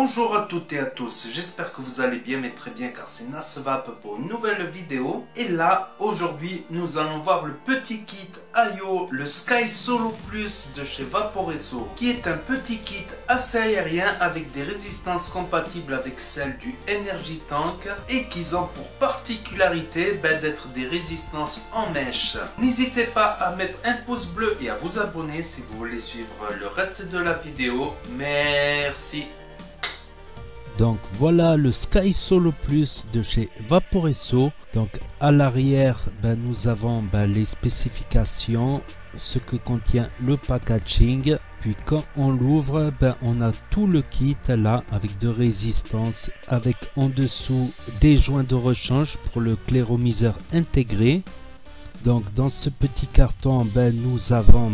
Bonjour à toutes et à tous, j'espère que vous allez bien, mais très bien car c'est Nasvap pour une nouvelle vidéo. Et là, aujourd'hui, nous allons voir le petit kit Ayo, le Sky Solo Plus de chez Vaporesso, qui est un petit kit assez aérien avec des résistances compatibles avec celles du Energy Tank et qui ont pour particularité d'être des résistances en mèche. N'hésitez pas à mettre un pouce bleu et à vous abonner si vous voulez suivre le reste de la vidéo. Merci. Donc voilà le Sky Solo Plus de chez Vaporesso. Donc à l'arrière nous avons les spécifications, ce que contient le packaging. Puis quand on l'ouvre, on a tout le kit là avec de résistance, avec en dessous des joints de rechange pour le clairomiseur intégré. Donc dans ce petit carton nous avons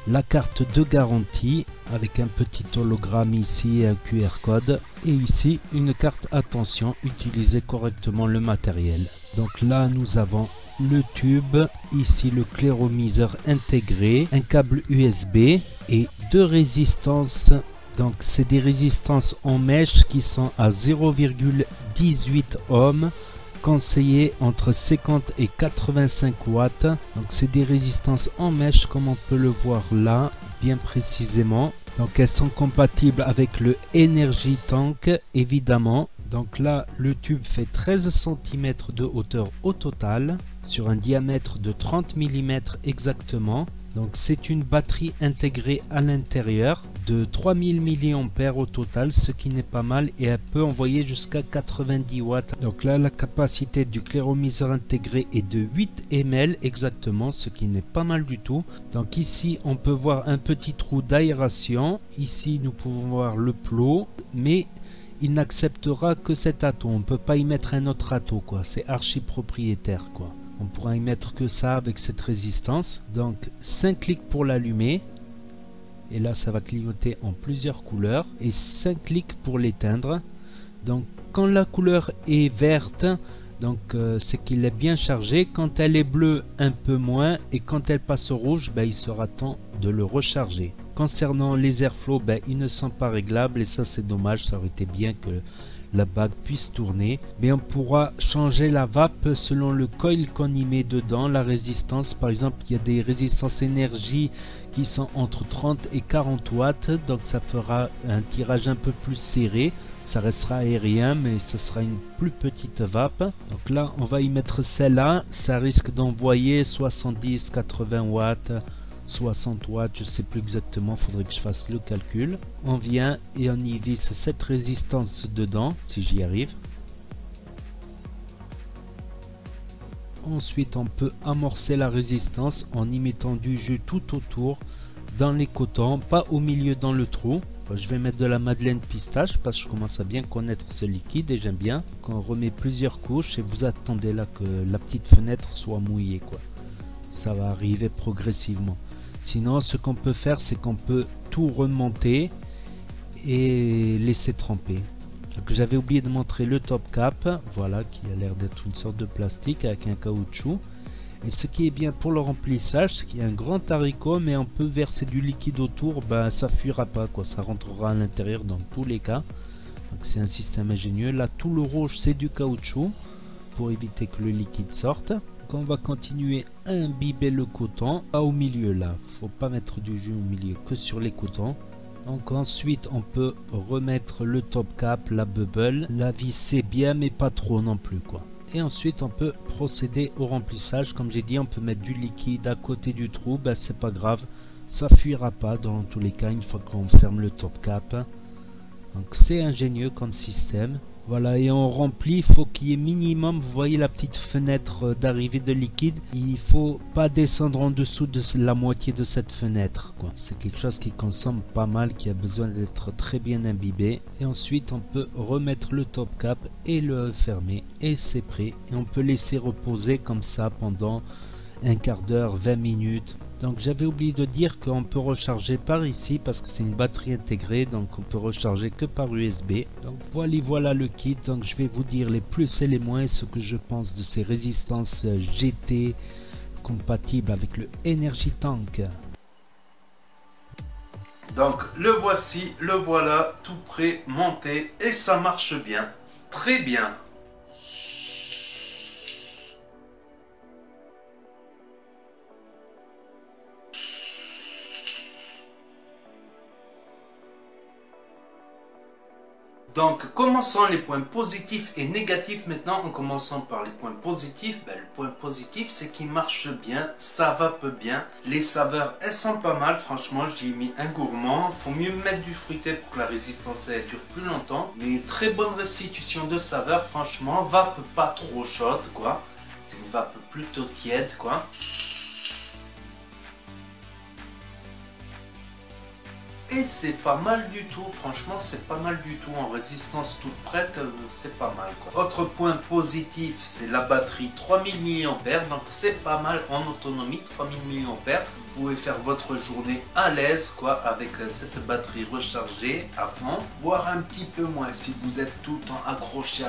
la carte de garantie avec un petit hologramme ici, un QR code, et ici une carte attention, utilisez correctement le matériel. Donc là nous avons le tube, ici le clairomiseur intégré, un câble USB et deux résistances. Donc c'est des résistances en mèche qui sont à 0,18 ohms, conseillé entre 50 et 85 watts. Donc c'est des résistances en mèche comme on peut le voir là bien précisément. Donc elles sont compatibles avec le Energy Tank évidemment. Donc là le tube fait 13 cm de hauteur au total sur un diamètre de 30 mm exactement. Donc c'est une batterie intégrée à l'intérieur de 3000 mAh au total, ce qui n'est pas mal, et elle peut envoyer jusqu'à 90 watts. Donc là la capacité du clairomiseur intégré est de 8 ml exactement, ce qui n'est pas mal du tout. Donc ici on peut voir un petit trou d'aération, ici nous pouvons voir le plot, mais il n'acceptera que cet ato, on ne peut pas y mettre un autre ato quoi, c'est archi propriétaire quoi. On pourra y mettre que ça avec cette résistance. Donc 5 clics pour l'allumer. Et là ça va clignoter en plusieurs couleurs. Et 5 clics pour l'éteindre. Donc quand la couleur est verte, donc c'est qu'il est bien chargé. Quand elle est bleue, un peu moins. Et quand elle passe au rouge, il sera temps de le recharger. Concernant les airflow, ils ne sont pas réglables. Et ça c'est dommage, ça aurait été bien que la bague puisse tourner, mais on pourra changer la vape selon le coil qu'on y met dedans, la résistance. Par exemple, il y a des résistances énergie qui sont entre 30 et 40 watts, donc ça fera un tirage un peu plus serré. Ça restera aérien, mais ce sera une plus petite vape. Donc là, on va y mettre celle-là. Ça risque d'envoyer 70-80 watts. 60 watts, je sais plus exactement, faudrait que je fasse le calcul. On vient et on y visse cette résistance dedans, si j'y arrive. Ensuite, on peut amorcer la résistance en y mettant du jus tout autour, dans les cotons, pas au milieu dans le trou. Je vais mettre de la madeleine pistache parce que je commence à bien connaître ce liquide et j'aime bien. Quand on remet plusieurs couches et vous attendez là que la petite fenêtre soit mouillée quoi. Ça va arriver progressivement. Sinon, ce qu'on peut faire, c'est qu'on peut tout remonter et laisser tremper. J'avais oublié de montrer le top cap, voilà, qui a l'air d'être une sorte de plastique avec un caoutchouc. Et ce qui est bien pour le remplissage, c'est qu'il y a un grand haricot, mais on peut verser du liquide autour, ça fuira pas, quoi, ça rentrera à l'intérieur dans tous les cas. Donc c'est un système ingénieux. Là, tout le rouge, c'est du caoutchouc pour éviter que le liquide sorte. On va continuer à imbiber le coton, pas au milieu là, faut pas mettre du jus au milieu, que sur les cotons. Donc ensuite on peut remettre le top cap, la bubble, la visser bien mais pas trop non plus quoi. Et ensuite on peut procéder au remplissage. Comme j'ai dit, on peut mettre du liquide à côté du trou, c'est pas grave, ça fuira pas dans tous les cas une fois qu'on ferme le top cap. Donc c'est ingénieux comme système. Voilà, et on remplit, il faut qu'il y ait minimum, vous voyez la petite fenêtre d'arrivée de liquide, il faut pas descendre en dessous de la moitié de cette fenêtre, quoi. C'est quelque chose qui consomme pas mal, qui a besoin d'être très bien imbibé. Et ensuite, on peut remettre le top cap et le fermer, et c'est prêt. Et on peut laisser reposer comme ça pendant un quart d'heure, 20 minutes. Donc j'avais oublié de dire qu'on peut recharger par ici parce que c'est une batterie intégrée, donc on peut recharger que par USB. Donc voilà le kit. Donc je vais vous dire les plus et les moins, ce que je pense de ces résistances GT compatibles avec le Energy Tank. Donc le voici, le voilà, tout prêt, monté, et ça marche bien, très bien. Donc, commençons les points positifs et négatifs maintenant. En commençant par les points positifs, le point positif c'est qu'il marche bien, ça vape bien. Les saveurs, elles sont pas mal, franchement, j'y ai mis un gourmand. Faut mieux mettre du fruité pour que la résistance elle dure plus longtemps. Mais très bonne restitution de saveurs, franchement. Vape pas trop chaude, quoi. C'est une vape plutôt tiède, quoi. Et c'est pas mal du tout, franchement c'est pas mal du tout, en résistance toute prête, c'est pas mal quoi. Autre point positif, c'est la batterie 3000 mAh, donc c'est pas mal en autonomie, 3000 mAh. Vous pouvez faire votre journée à l'aise quoi, avec cette batterie rechargée à fond, voire un petit peu moins si vous êtes tout le temps accroché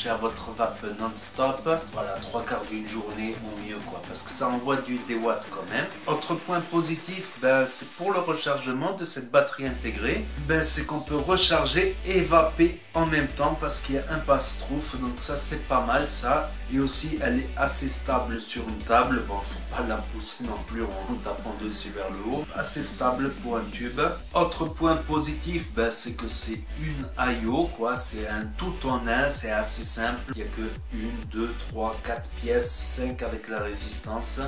à votre vape non-stop. Voilà, 3/4 d'une journée ou mieux quoi, parce que ça envoie des watts quand même. Autre point positif, c'est pour le rechargement de cette batterie intégrée, c'est qu'on peut recharger et vaper en même temps parce qu'il y a un passe-trouf, donc ça c'est pas mal ça. Et aussi elle est assez stable sur une table, bon faut pas la pousser non plus en tapant dessus vers le haut, assez stable pour un tube. Autre point positif, c'est que c'est une IO quoi, c'est un tout en un, c'est assez simple, il n'y a que 1, 2, 3, 4 pièces, 5 avec la résistance.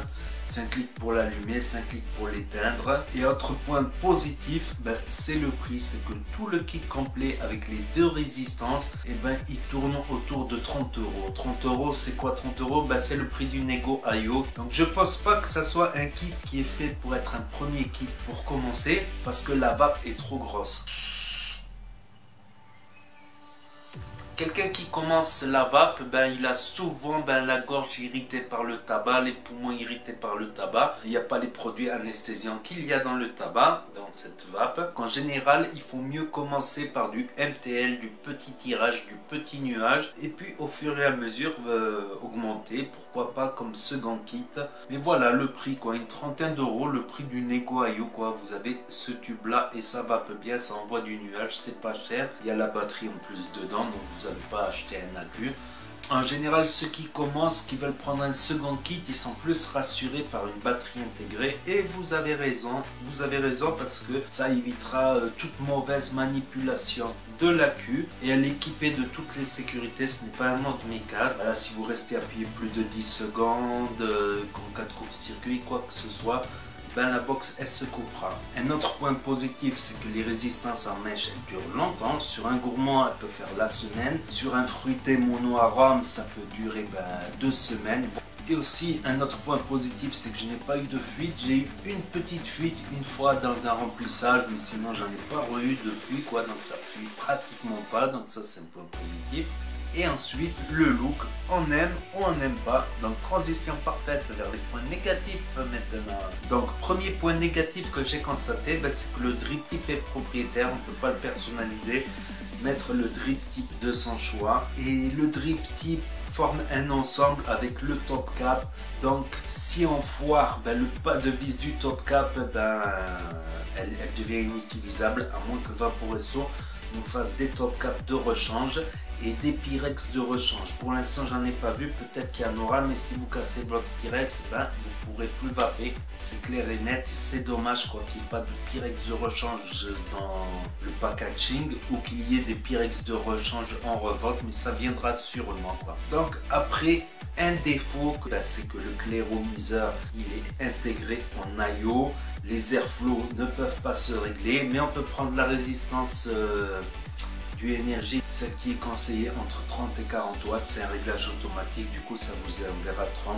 5 clics pour l'allumer, 5 clics pour l'éteindre. Et autre point positif, c'est le prix. C'est que tout le kit complet avec les deux résistances, il tourne autour de 30 euros. 30 euros, c'est quoi 30 euros? C'est le prix du Nego IO. Donc je pense pas que ça soit un kit qui est fait pour être un premier kit pour commencer, parce que la vape est trop grosse. Quelqu'un qui commence la vape, il a souvent la gorge irritée par le tabac, les poumons irrités par le tabac. Il n'y a pas les produits anesthésiants qu'il y a dans le tabac, dans cette vape. En général, il faut mieux commencer par du MTL, du petit tirage, du petit nuage. Et puis au fur et à mesure, augmenter, pourquoi pas comme second kit. Mais voilà le prix, quoi, une trentaine d'euros, le prix du Nego IO, quoi. Vous avez ce tube là et ça vape bien, ça envoie du nuage, c'est pas cher. Il y a la batterie en plus dedans, donc vous n'avez pas acheté un accu. En général, ceux qui commencent, qui veulent prendre un second kit, ils sont plus rassurés par une batterie intégrée. Et vous avez raison parce que ça évitera toute mauvaise manipulation de l'accu. Et elle est équipée de toutes les sécurités, ce n'est pas un mode mécanique. Voilà, si vous restez appuyé plus de 10 secondes, en cas de court-circuit, quoi que ce soit, la box elle se coupera. Un autre point positif, c'est que les résistances en mèche elles durent longtemps. Sur un gourmand elle peut faire la semaine, sur un fruité mono arôme ça peut durer 2 semaines. Et aussi un autre point positif, c'est que je n'ai pas eu de fuite. J'ai eu une petite fuite une fois dans un remplissage, mais sinon j'en ai pas eu depuis quoi, donc ça fuit pratiquement pas, donc ça c'est un point positif. Et ensuite, le look, on aime ou on n'aime pas. Donc, transition parfaite vers les points négatifs maintenant. Donc, premier point négatif que j'ai constaté, c'est que le drip tip est propriétaire. On ne peut pas le personnaliser. Mettre le drip tip de son choix. Et le drip tip forme un ensemble avec le top cap. Donc, si on foire le pas de vis du top cap, elle devient inutilisable à moins que Vaporesso nous fasse des top caps de rechange et des Pyrex de rechange. Pour l'instant j'en ai pas vu, peut-être qu'il y en aura, mais si vous cassez votre Pyrex, vous pourrez plus vaper, c'est clair et net. C'est dommage quoi qu'il n'y ait pas de Pyrex de rechange dans le packaging ou qu'il y ait des Pyrex de rechange en revente, mais ça viendra sûrement quoi. Donc après, un défaut, c'est que le clairomiseur il est intégré en IO. Les airflows ne peuvent pas se régler, mais on peut prendre la résistance du énergie, celle qui est conseillée entre 30 et 40 watts. C'est un réglage automatique, du coup ça vous enverra 30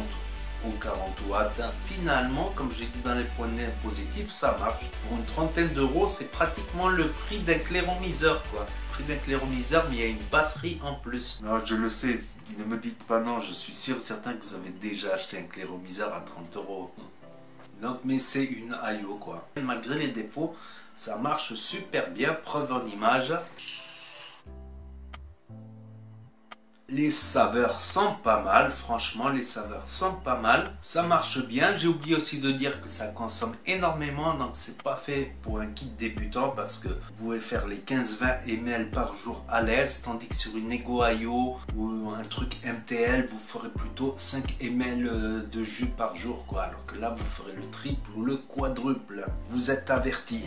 ou 40 watts. Finalement, comme j'ai dit dans les points positifs, ça marche. Pour une trentaine d'euros, c'est pratiquement le prix d'un clairomiseur quoi. D'un clairomiseur, mais il y a une batterie en plus. Non, je le sais, ne me dites pas non, je suis sûr certain que vous avez déjà acheté un clairomiseur à 30 euros. Donc, mais c'est une IO quoi. Malgré les défauts, ça marche super bien, preuve en image. Les saveurs sont pas mal, franchement les saveurs sont pas mal, ça marche bien. J'ai oublié aussi de dire que ça consomme énormément, donc c'est pas fait pour un kit débutant parce que vous pouvez faire les 15-20 ml par jour à l'aise, tandis que sur une Ego IO ou un truc MTL vous ferez plutôt 5 ml de jus par jour quoi, alors que là vous ferez le triple ou le quadruple. Vous êtes avertis,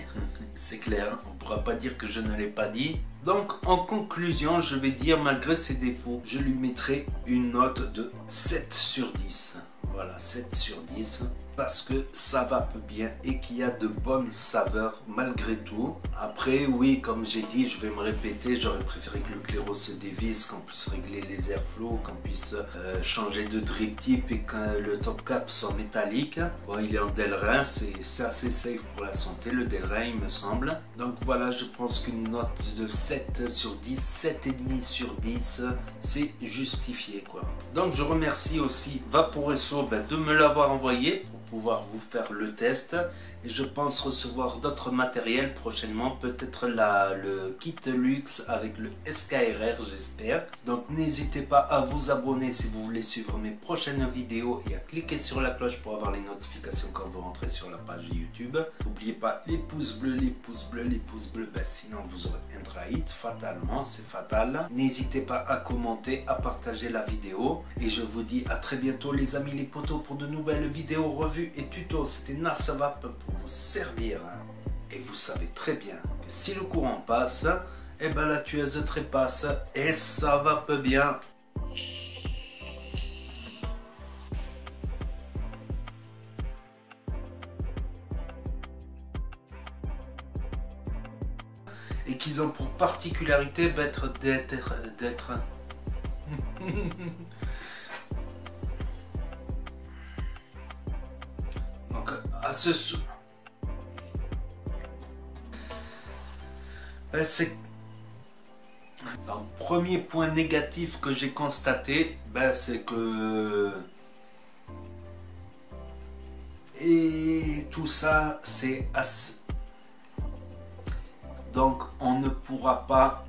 c'est clair, on pourra pas dire que je ne l'ai pas dit. Donc en conclusion, je vais dire malgré ses défauts, je lui mettrai une note de 7 sur 10. Voilà, 7 sur 10. Parce que ça va peu bien et qu'il y a de bonnes saveurs malgré tout. Après, oui, comme j'ai dit, je vais me répéter, j'aurais préféré que le claireau se dévisse, qu'on puisse régler les airflows, qu'on puisse changer de drip type et que le top cap soit métallique. Bon, il est en Delrin, c'est assez safe pour la santé, le Delrin, il me semble. Donc voilà, je pense qu'une note de 7 sur 10, 7,5 sur 10, c'est justifié quoi. Donc je remercie aussi Vaporesso de me l'avoir envoyé pour pouvoir vous faire le test, et je pense recevoir d'autres matériels prochainement, peut-être le kit luxe avec le SKRR j'espère. Donc n'hésitez pas à vous abonner si vous voulez suivre mes prochaines vidéos et à cliquer sur la cloche pour avoir les notifications quand vous rentrez sur la page YouTube. N'oubliez pas les pouces bleus, les pouces bleus, les pouces bleus, sinon vous aurez un hit fatalement, c'est fatal. N'hésitez pas à commenter, à partager la vidéo, et je vous dis à très bientôt les amis les potos pour de nouvelles vidéos, revues et tutos. C'était Nasavap pour vous servir, et vous savez très bien que si le courant passe, et la tueuse trépasse, et ça va peu bien. Et qu'ils ont pour particularité d'être donc à ce c'est le premier point négatif que j'ai constaté, c'est que et tout ça c'est assez. Donc on ne pourra pas